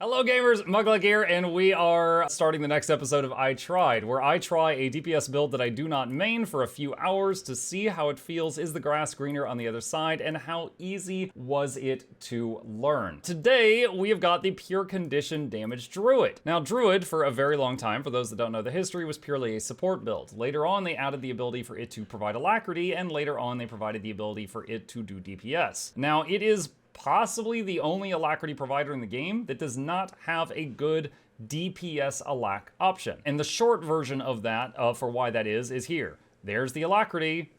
Hello gamers, Mugluck here, and we are starting the next episode of I Tried, where I try a DPS build that I do not main for a few hours to see how it feels, is the grass greener on the other side, and how easy was it to learn. Today, we have got the pure condition damage Druid. Now, Druid, for a very long time, for those that don't know the history, was purely a support build. Later on, they added the ability for it to provide alacrity, and later on, they provided the ability for it to do DPS. Now, it is possibly the only alacrity provider in the game that does not have a good DPS alac option. And the short version of that, for why that is here. There's the alacrity,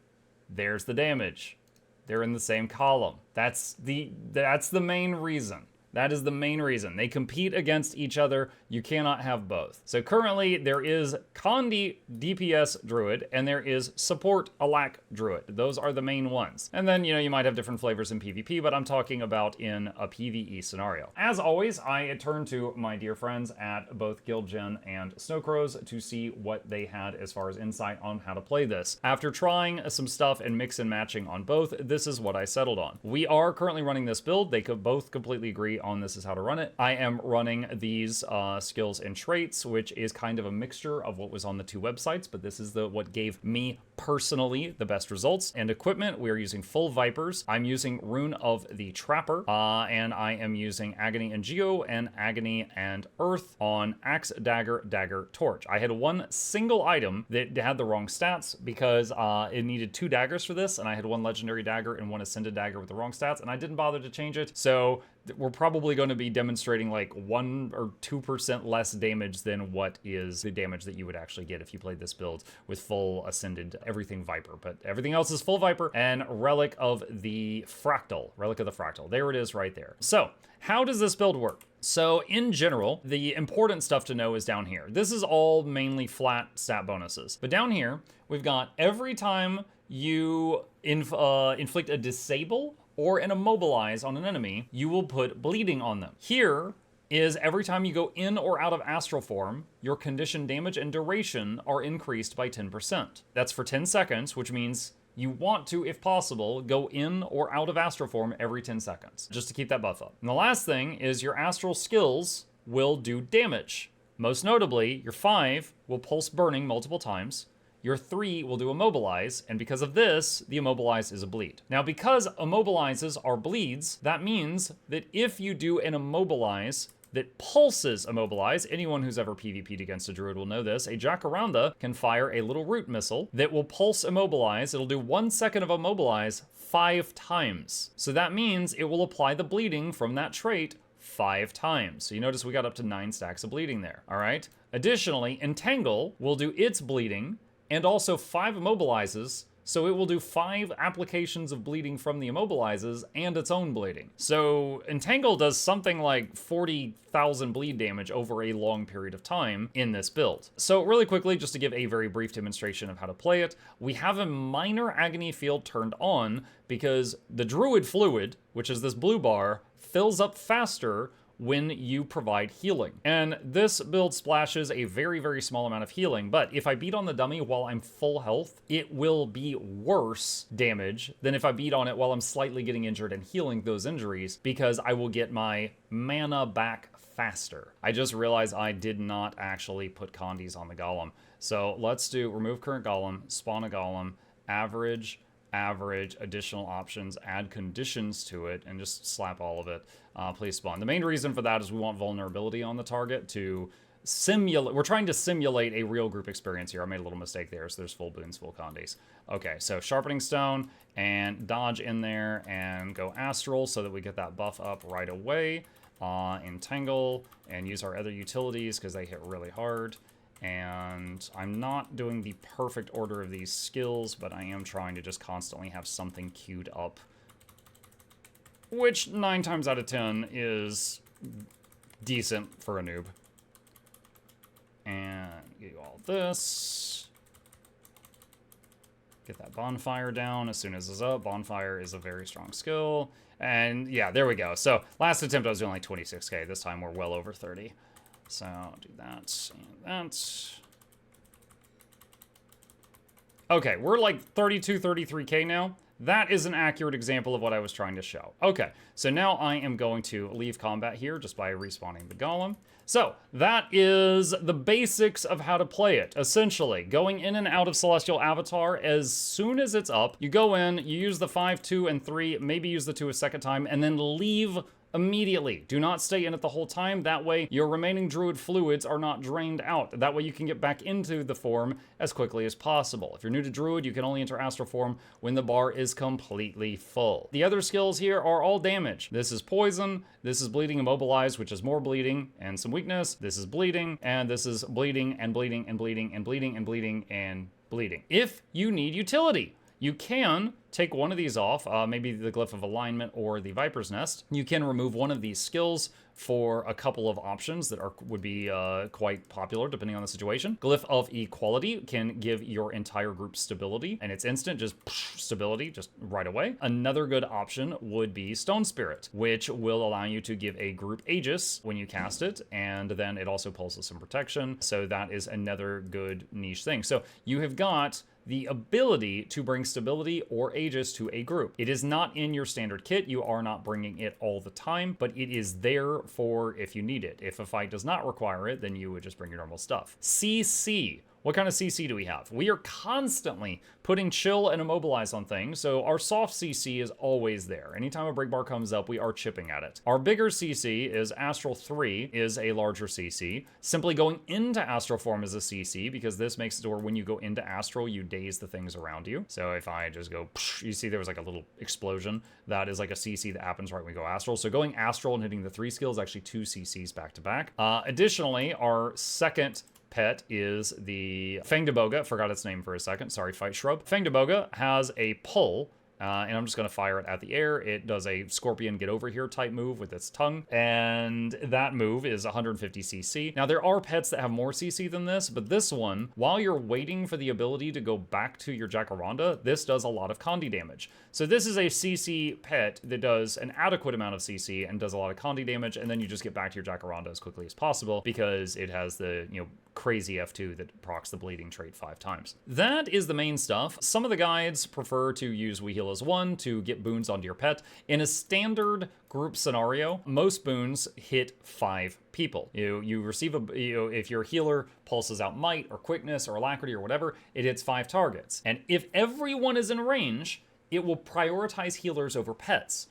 there's the damage. They're in the same column. That's the main reason. That is the main reason. They compete against each other. You cannot have both. So currently there is Condi DPS Druid and there is Support Alac Druid. Those are the main ones. And then, you might have different flavors in PvP, but I'm talking about in a PvE scenario. As always, I turn to my dear friends at both Guildgen and Snowcrows to see what they had as far as insight on how to play this. After trying some stuff and mix and matching on both, this is what I settled on. We are currently running this build. They could both completely agree on this is how to run it. I am running these skills and traits, which is kind of a mixture of what was on the two websites, but this is what gave me personally the best results. And equipment, we are using full Vipers. I'm using Rune of the Trapper, and I am using Agony and Geo and Agony and Earth on Axe, Dagger, Dagger, Torch. I had one single item that had the wrong stats because it needed 2 daggers for this, and I had 1 legendary dagger and 1 ascended dagger with the wrong stats, and I didn't bother to change it. So we're probably going to be demonstrating like 1 or 2% less damage than what is the damage that you would actually get if you played this build with full ascended everything Viper. But everything else is full Viper and Relic of the Fractal. Relic of the Fractal. There it is right there. So how does this build work? So in general, the important stuff to know is down here. This is all mainly flat stat bonuses. But down here, we've got every time you inflict a disable or an immobilize on an enemy, you will put bleeding on them. Here is every time you go in or out of astral form, your condition damage and duration are increased by 10%. That's for 10 seconds, which means you want to, if possible, go in or out of astral form every 10 seconds, just to keep that buff up. And the last thing is your astral skills will do damage. Most notably, your 5 will pulse burning multiple times, your 3 will do immobilize, and because of this, the immobilize is a bleed. Now, because immobilizes are bleeds, that means that if you do an immobilize that pulses immobilize, anyone who's ever PvP'd against a druid will know this, a Jacaranda can fire a little root missile that will pulse immobilize. It'll do 1 second of immobilize 5 times. So that means it will apply the bleeding from that trait 5 times. So you notice we got up to 9 stacks of bleeding there, all right? Additionally, Entangle will do its bleeding and also 5 immobilizes, so it will do 5 applications of bleeding from the immobilizes and its own bleeding. So Entangle does something like 40,000 bleed damage over a long period of time in this build. So really quickly, just to give a very brief demonstration of how to play it, we have a minor agony field turned on because the Druid Fluid, which is this blue bar, fills up faster when you provide healing. And this build splashes a very, very small amount of healing, but if I beat on the dummy while I'm full health, it will be worse damage than if I beat on it while I'm slightly getting injured and healing those injuries, because I will get my mana back faster. I just realized I did not actually put Condis on the Golem. So let's do remove current Golem, spawn a Golem, average, additional options, add conditions to it, and just slap all of it. Please spawn. The main reason for that is we want vulnerability on the target to simulate. We're trying to simulate a real group experience here. I made a little mistake there, so there's full boons, full condis. Okay, so sharpening stone and dodge in there and go astral so that we get that buff up right away. Entangle and use our other utilities because they hit really hard. And I'm not doing the perfect order of these skills, but I am trying to just constantly have something queued up, which 9 times out of 10 is decent for a noob. And get you all this. Get that bonfire down as soon as it's up. Bonfire is a very strong skill. And yeah, there we go. So last attempt I was doing like 26k. This time we're well over 30. So do that and that. Okay, we're like 32, 33k now. That is an accurate example of what I was trying to show. Okay, so now I am going to leave combat here just by respawning the golem. So that is the basics of how to play it. Essentially, going in and out of Celestial Avatar as soon as it's up, you go in, you use the 5, 2, and 3, maybe use the 2 a second time, and then leave immediately. Do not stay in it the whole time. That way, your remaining druid fluids are not drained out. That way, you can get back into the form as quickly as possible. If you're new to druid, you can only enter astral form when the bar is completely full. The other skills here are all damage. This is poison, this is bleeding immobilized, which is more bleeding and some weakness. This is bleeding, and this is bleeding and bleeding and bleeding and bleeding and bleeding and bleeding. If you need utility, you can take one of these off, maybe the Glyph of Alignment or the Viper's Nest. You can remove one of these skills for a couple of options that would be quite popular depending on the situation. Glyph of Equality can give your entire group stability, and it's instant, just stability, just right away. Another good option would be Stone Spirit, which will allow you to give a group Aegis when you cast it, and then it also pulses some protection, so that is another good niche thing. So you have got the ability to bring stability or Aegis to a group. It is not in your standard kit. You are not bringing it all the time, but it is there for if you need it. If a fight does not require it, then you would just bring your normal stuff. CC. What kind of CC do we have? We are constantly putting chill and immobilize on things, so our soft CC is always there. Anytime a break bar comes up, we are chipping at it. Our bigger CC is Astral 3 is a larger CC. Simply going into Astral form is a CC, because this makes it to where when you go into Astral, you daze the things around you. So if I just go, you see there was like a little explosion. That is like a CC that happens right when we go Astral. So going Astral and hitting the 3 skill is actually 2 CCs back to back. Additionally, our second pet is the Fangdaboga. Forgot its name for a second. Sorry, Fight Shrub. Fangdaboga has a pull, and I'm just going to fire it at the air. It does a Scorpion Get Over Here type move with its tongue, and that move is 150 CC. Now, there are pets that have more CC than this, but this one, while you're waiting for the ability to go back to your Jacaranda, this does a lot of Condi damage. So this is a CC pet that does an adequate amount of CC and does a lot of Condi damage, and then you just get back to your Jacaranda as quickly as possible because it has the, crazy F2 that procs the bleeding trait 5 times. That is the main stuff. Some of the guides prefer to use We Heal as 1 to get boons onto your pet. In a standard group scenario, most boons hit 5 people. You receive if your healer pulses out Might or Quickness or Alacrity or whatever, it hits 5 targets. And if everyone is in range, it will prioritize healers over pets.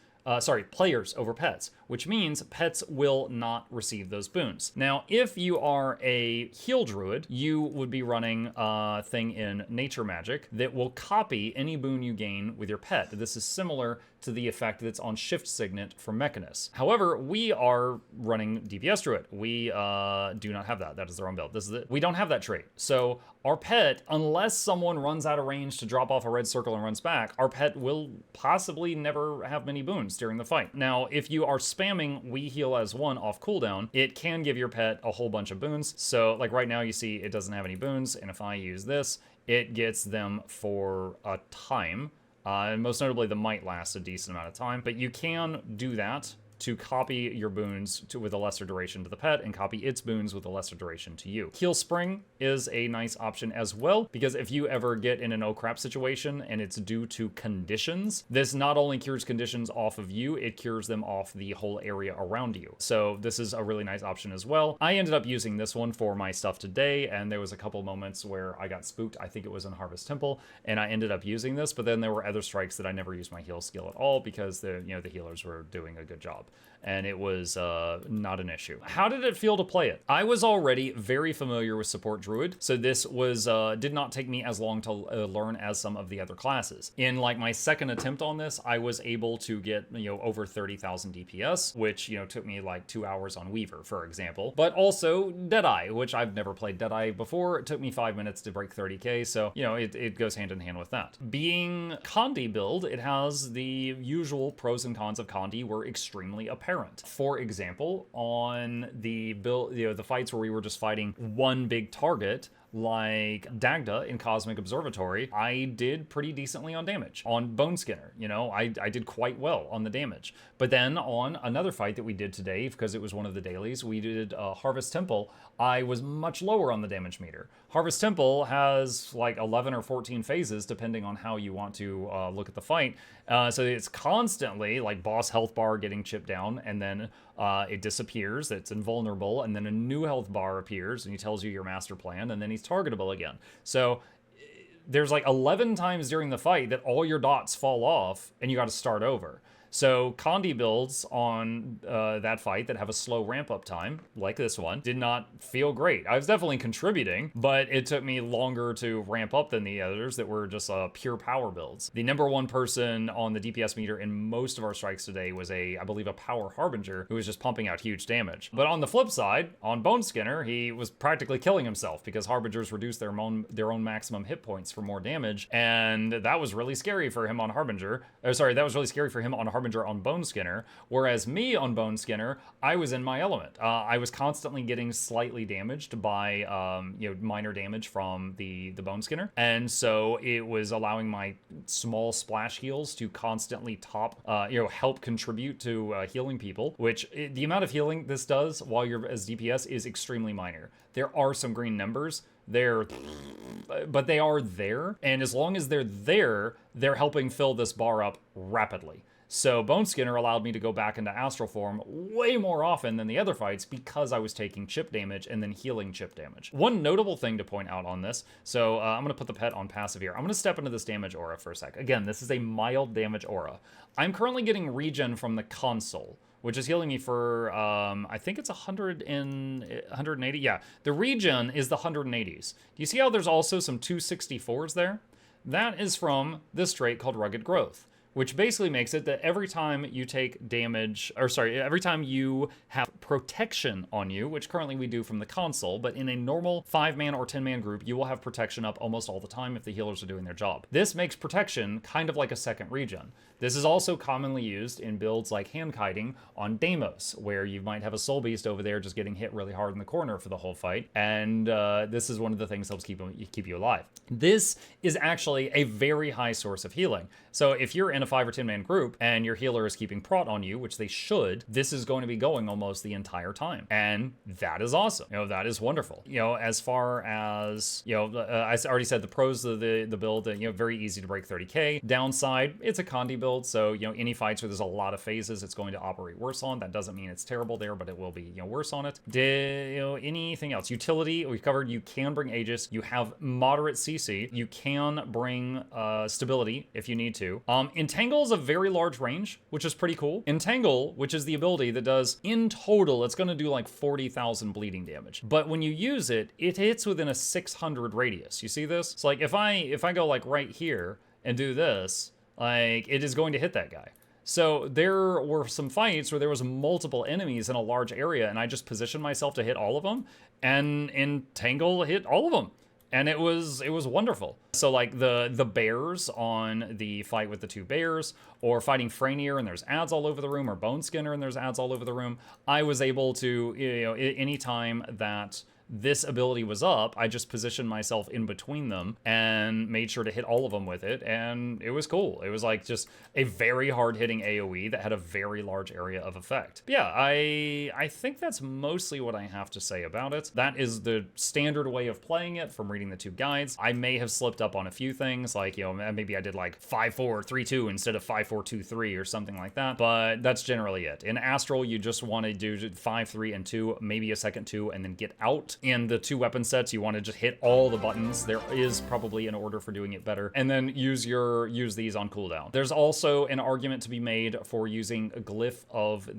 Players over pets, which means pets will not receive those boons. Now, if you are a heal druid, you would be running a thing in Nature Magic that will copy any boon you gain with your pet. This is similar to the effect that's on Shift Signet for Mechanus. However, we are running DPS Druid. We do not have that. That is their own build. This is it. We don't have that trait. So our pet, unless someone runs out of range to drop off a red circle and runs back, our pet will possibly never have many boons during the fight. Now, if you are spamming We Heal as 1 off cooldown, it can give your pet a whole bunch of boons. So like right now you see it doesn't have any boons, and if I use this, it gets them for a time. And most notably, the Might lasts a decent amount of time, but you can do that to copy your boons with a lesser duration to the pet and copy its boons with a lesser duration to you. Heal Spring is a nice option as well, because if you ever get in an oh crap situation and it's due to conditions, this not only cures conditions off of you, it cures them off the whole area around you. So this is a really nice option as well. I ended up using this one for my stuff today, and there was a couple moments where I got spooked. I think it was in Harvest Temple, and I ended up using this, but then there were other strikes that I never used my heal skill at all because the healers were doing a good job. And it was not an issue. How did it feel to play it? I was already very familiar with Support Druid, so this was did not take me as long to learn as some of the other classes. In like my second attempt on this, I was able to get over 30,000 DPS, which took me like 2 hours on Weaver, for example. But also Deadeye, which I've never played Deadeye before. It took me 5 minutes to break 30k, so it goes hand in hand with that. Being Condi build, it has the usual pros and cons of Condi were extremely apparent. For example, on the build, the fights where we were just fighting one big target, like Dagda in Cosmic Observatory, I did pretty decently on damage. On Bone Skinner, you know, I did quite well on the damage. But then on another fight that we did today, because it was one of the dailies, we did Harvest Temple, I was much lower on the damage meter. Harvest Temple has like 11 or 14 phases, depending on how you want to look at the fight. So it's constantly like boss health bar getting chipped down, and then it disappears, it's invulnerable, and then a new health bar appears, and he tells you your master plan, and then he's targetable again. So there's like 11 times during the fight that all your dots fall off, and you got to start over. So Condi builds on that fight that have a slow ramp-up time, like this one, did not feel great. I was definitely contributing, but it took me longer to ramp up than the others that were just pure power builds. The number one person on the DPS meter in most of our strikes today was I believe a Power Harbinger, who was just pumping out huge damage. But on the flip side, on Bone Skinner, he was practically killing himself because Harbingers reduce their own maximum hit points for more damage, and that was really scary for him on Harbinger. That was really scary for him on Harbinger on Bone Skinner, whereas me on Bone Skinner, I was in my element. I was constantly getting slightly damaged by minor damage from the Bone Skinner, and so it was allowing my small splash heals to constantly help contribute to healing people, which the amount of healing this does while you're as DPS is extremely minor. There are some green numbers. But they are there, and as long as they're there, they're helping fill this bar up rapidly. So Bone Skinner allowed me to go back into astral form way more often than the other fights because I was taking chip damage and then healing chip damage. One notable thing to point out on this, so I'm going to put the pet on passive here. I'm going to step into this damage aura for a sec. Again, this is a mild damage aura. I'm currently getting regen from the console, which is healing me for, I think it's 180. Yeah, the regen is the 180s. Do you see how there's also some 264s there? That is from this trait called Rugged Growth, which basically makes it that every time you take damage, every time you have protection on you, which currently we do from the console, but in a normal 5-man or 10-man group, you will have protection up almost all the time if the healers are doing their job. This makes protection kind of like a second regen. This is also commonly used in builds like hand-kiting on Deimos, where you might have a soul beast over there just getting hit really hard in the corner for the whole fight, and this is one of the things that helps keep you alive. This is actually a very high source of healing. So if you're in a 5 or 10-man group and your healer is keeping prot on you, which they should, this is going to be going almost the entire time, and that is awesome. That is wonderful. As far as I already said, the pros of the build, very easy to break 30k. Downside, it's a Condi build, so any fights where there's a lot of phases, it's going to operate worse on. That doesn't mean it's terrible there, but it will be worse on it. Anything else? Utility, we covered. You can bring Aegis. You have moderate CC. You can bring stability if you need to. Entangle is a very large range, which is pretty cool. Entangle, which is the ability that does, in total, it's going to do like 40,000 bleeding damage. But when you use it, it hits within a 600 radius. You see this? It's like if I go like right here and do this, like it is going to hit that guy. So there were some fights where there was multiple enemies in a large area, and I just positioned myself to hit all of them, and Entangle hit all of them. And it was wonderful. So like the bears on the fight with the 2 bears, or fighting Freynier and there's ads all over the room, or Bone Skinner and there's ads all over the room, I was able to, anytime that this ability was up, I just positioned myself in between them and made sure to hit all of them with it, and it was cool. It was like just a very hard-hitting AoE that had a very large area of effect. But yeah, I think that's mostly what I have to say about it. That is the standard way of playing it from reading the 2 guides. I may have slipped up on a few things, like, maybe I did like 5-4-3-2 instead of 5-4-2-3 or something like that, but that's generally it. In Astral, you just want to do 5-3-2, maybe a second 2, and then get out. In the 2 weapon sets, you want to just hit all the buttons. There is probably an order for doing it better, and then use these on cooldown. There's also an argument to be made for using a glyph of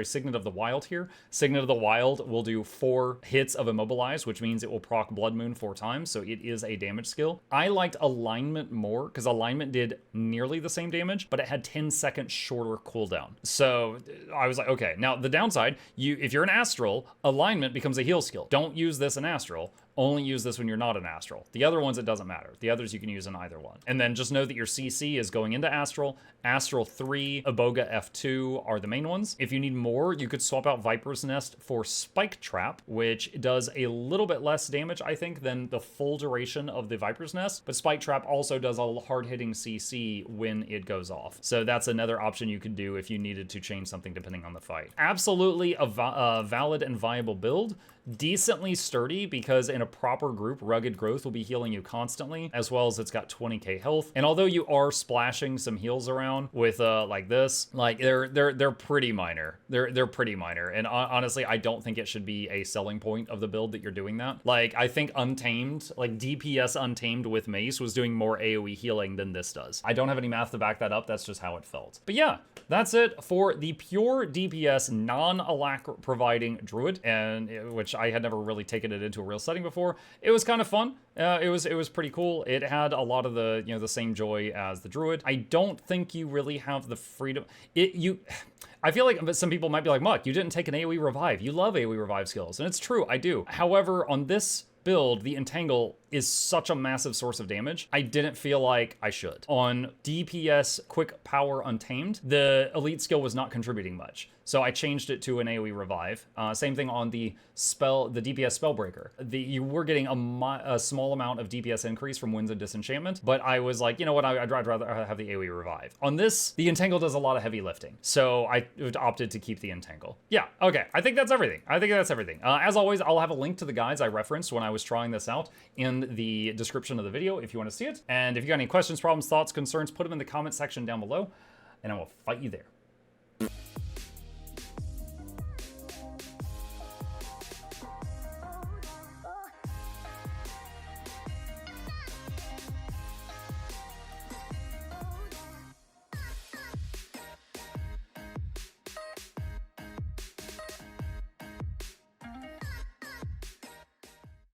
Signet of the Wild here. Signet of the Wild will do 4 hits of Immobilize, which means it will proc Blood Moon 4 times, so it is a damage skill. I liked Alignment more, because Alignment did nearly the same damage, but it had 10 seconds shorter cooldown. So I was like, okay. Now, the downside, if you're an Astral, Alignment becomes a heal skill. Don't use this in Astral, only use this when you're not in Astral. The other ones, it doesn't matter. The others you can use in either one. And then just know that your CC is going into Astral. Astral 3, Iboga F2 are the main ones. If you need more, you could swap out Viper's Nest for Spike Trap, which does a little bit less damage, I think, than the full duration of the Viper's Nest. But Spike Trap also does a hard-hitting CC when it goes off. So that's another option you could do if you needed to change something depending on the fight. Absolutely a valid and viable build. Decently sturdy because in a proper group, Rugged Growth will be healing you constantly, as well as it's got 20k health. And although you are splashing some heals around with like this, like they're pretty minor. They're pretty minor. And honestly, I don't think it should be a selling point of the build that you're doing that. Like I think Untamed, like DPS Untamed with Mace was doing more AoE healing than this does. I don't have any math to back that up. That's just how it felt. But yeah, that's it for the pure DPS non-alac providing Druid, and which I had never really taken it into a real setting before. It was kind of fun. It was pretty cool. It had a lot of the, the same joy as the Druid. I don't think you really have the freedom. I feel like some people might be like, Muck, you didn't take an AoE revive. You love AoE revive skills. And it's true, I do. However, on this build, the Entangle is such a massive source of damage, I didn't feel like I should. On DPS Quick Power Untamed, the elite skill was not contributing much. So I changed it to an AoE revive. Same thing on the DPS Spellbreaker. You were getting a small amount of DPS increase from Winds of Disenchantment, but I was like, you know what, I'd rather have the AoE revive. On this, the Entangle does a lot of heavy lifting, so I opted to keep the Entangle. Yeah, okay, I think that's everything. As always, I'll have a link to the guides I referenced when I was trying this out in the description of the video if you want to see it. And if you got any questions, problems, thoughts, concerns, put them in the comment section down below, and I will fight you there.